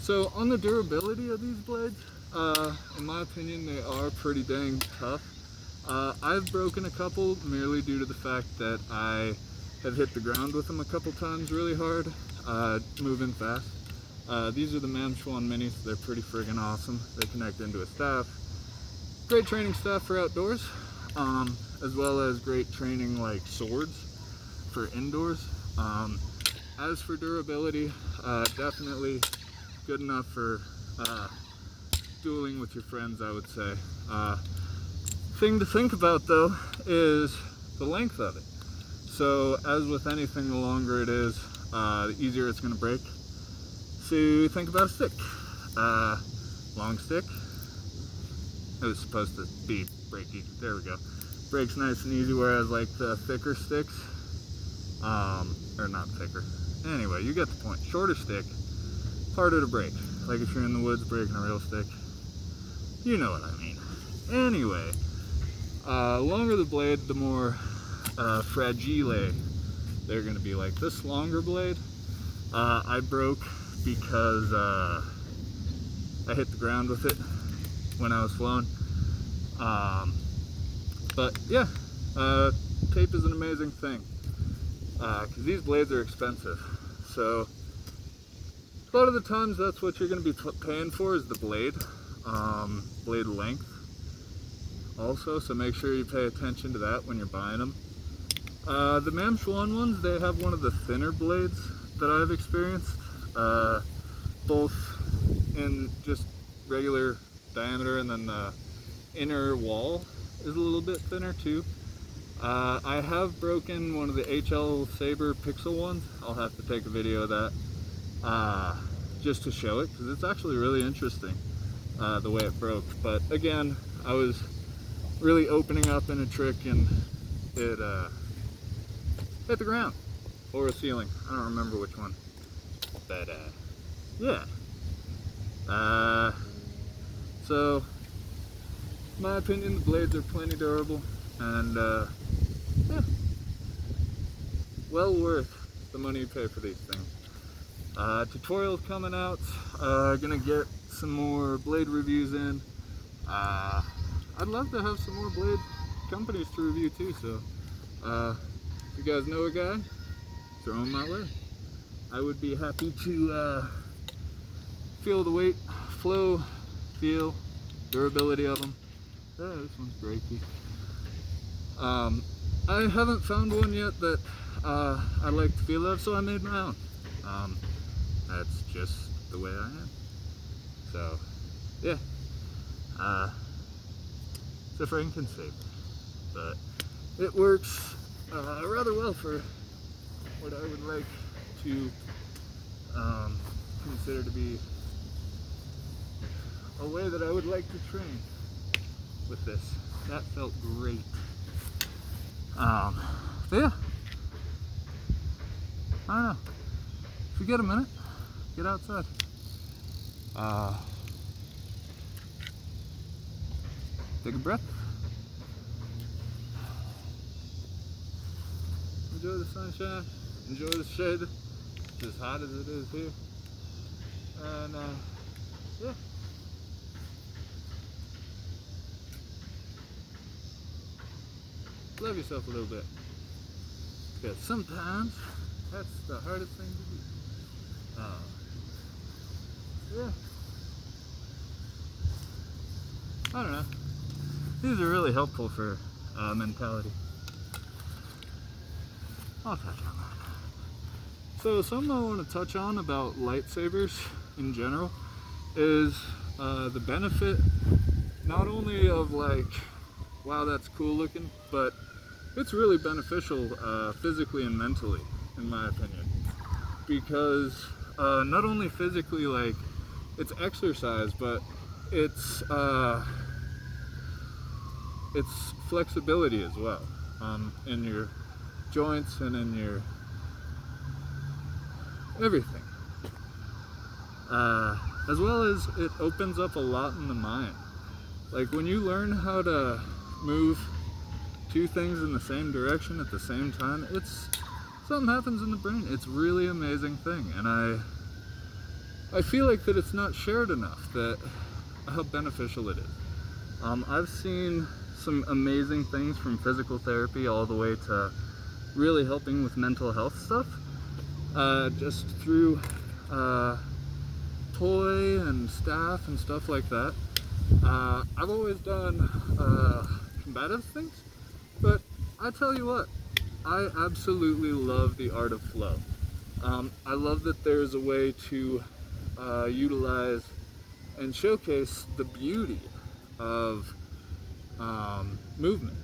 So on the durability of these blades, in my opinion, they are pretty dang tough. I've broken a couple merely due to the fact that I have hit the ground with them a couple times really hard, moving fast. These are the Mamxuan minis. They're pretty friggin' awesome. They connect into a staff. Great training staff for outdoors, as well as great training like swords for indoors. As for durability, definitely good enough for dueling with your friends, I would say. Thing to think about though is the length of it. So as with anything, the longer it is, the easier it's going to break. So think about a stick. Long stick. It was supposed to be breaky. There we go. Breaks nice and easy, whereas like the thicker sticks, or not thicker. Anyway, you get the point. Shorter stick, harder to break. Like if you're in the woods breaking a real stick. You know what I mean. Anyway, longer the blade, the more fragile they're going to be. Like this longer blade, I broke because I hit the ground with it when I was flown. But yeah, tape is an amazing thing, because these blades are expensive. So a lot of the times that's what you're going to be paying for, is the blade, blade length also, so make sure you pay attention to that when you're buying them. The Mamxuan ones, they have one of the thinner blades that I've experienced, both in just regular diameter, and then the inner wall is a little bit thinner too. I have broken one of the HL Saber Pixel ones. I'll have to take a video of that just to show it, because it's actually really interesting the way it broke. But again, I was really opening up in a trick and it hit the ground or a ceiling. I don't remember which one, but yeah. So in my opinion, the blades are plenty durable, and yeah, well worth the money you pay for these things. Tutorials coming out, gonna get some more blade reviews in. I'd love to have some more blade companies to review too, so if you guys know a guy, throw him my way. I would be happy to feel the weight, flow, feel, durability of them. Yeah, this one's breaky. I haven't found one yet that I like the feel of, so I made my own. That's just the way I am. So, yeah. It's a Frankenstein, but it works rather well for what I would like to consider to be a way that I would like to train with this. That felt great. But yeah, I don't know. If you get a minute, get outside. Take a breath. Enjoy the sunshine. Enjoy the shade. It's as hot as it is here. And yeah. Love yourself a little bit. Because sometimes that's the hardest thing to do. Yeah. I don't know. These are really helpful for mentality. I'll touch on that. So something I want to touch on about lightsabers in general is the benefit not only of like, wow, that's cool looking, but it's really beneficial physically and mentally, in my opinion. Because not only physically, like, it's exercise, but it's flexibility as well, in your joints and in your everything. As well as it opens up a lot in the mind. Like when you learn how to move two things in the same direction at the same time, it's something happens in the brain. It's really amazing thing, and I feel like that it's not shared enough, that how beneficial it is. I've seen some amazing things from physical therapy all the way to really helping with mental health stuff, just through toy and staff and stuff like that. I've always done combative things, but I tell you what, I absolutely love the art of flow. I love that there's a way to utilize and showcase the beauty of movement.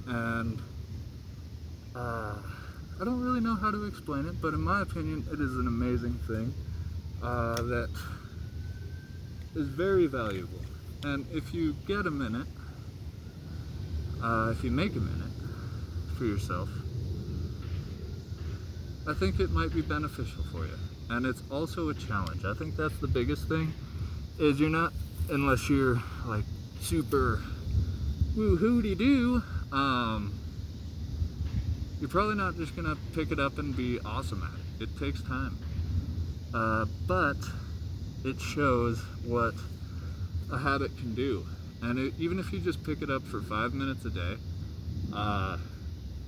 And I don't really know how to explain it, but in my opinion, it is an amazing thing that is very valuable. And if you get a minute, if you make a minute for yourself, I think it might be beneficial for you. And it's also a challenge. I think that's the biggest thing, is you're not, unless you're like super woo-hoo-de-doo, you're probably not just gonna pick it up and be awesome at it. It takes time. But it shows what a habit can do. And even if you just pick it up for 5 minutes a day,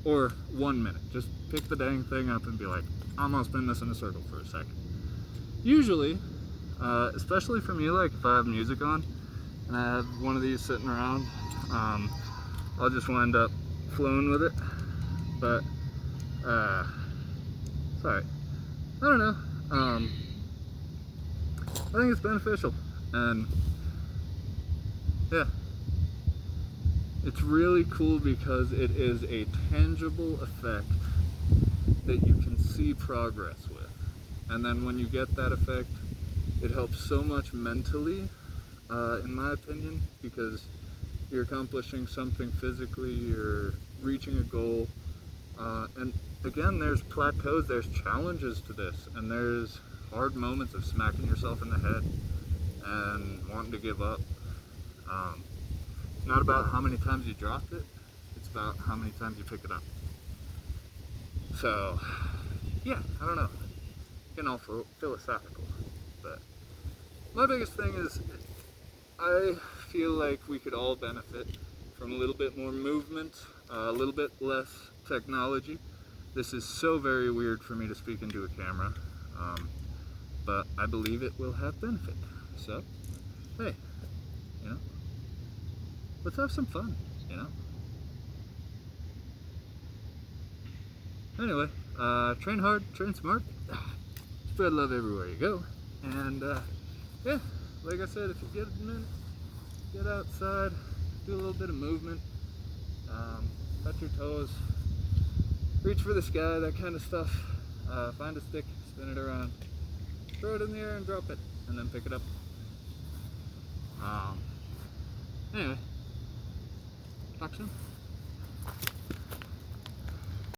or 1 minute, just pick the dang thing up and be like, I'm gonna spin this in a circle for a second. Usually, especially for me, like if I have music on and I have one of these sitting around, I'll just wind up flowing with it. But sorry, I don't know. I think it's beneficial, and yeah, it's really cool because it is a tangible effect that you can see progress with. And then when you get that effect, it helps so much mentally, in my opinion, because you're accomplishing something physically, you're reaching a goal, and again, there's plateaus, there's challenges to this, and there's hard moments of smacking yourself in the head and wanting to give up. Not about how many times you dropped it, it's about how many times you pick it up. So, yeah, I don't know, getting all philosophical, but my biggest thing is I feel like we could all benefit from a little bit more movement, a little bit less technology. This is so very weird for me to speak into a camera, but I believe it will have benefit. So, hey, you know, let's have some fun, you know? Anyway, train hard, train smart, spread love everywhere you go, and yeah, like I said, if you get a minute, get outside, do a little bit of movement, touch your toes, reach for the sky, that kind of stuff. Find a stick, spin it around, throw it in the air and drop it, and then pick it up. Anyway, talk soon.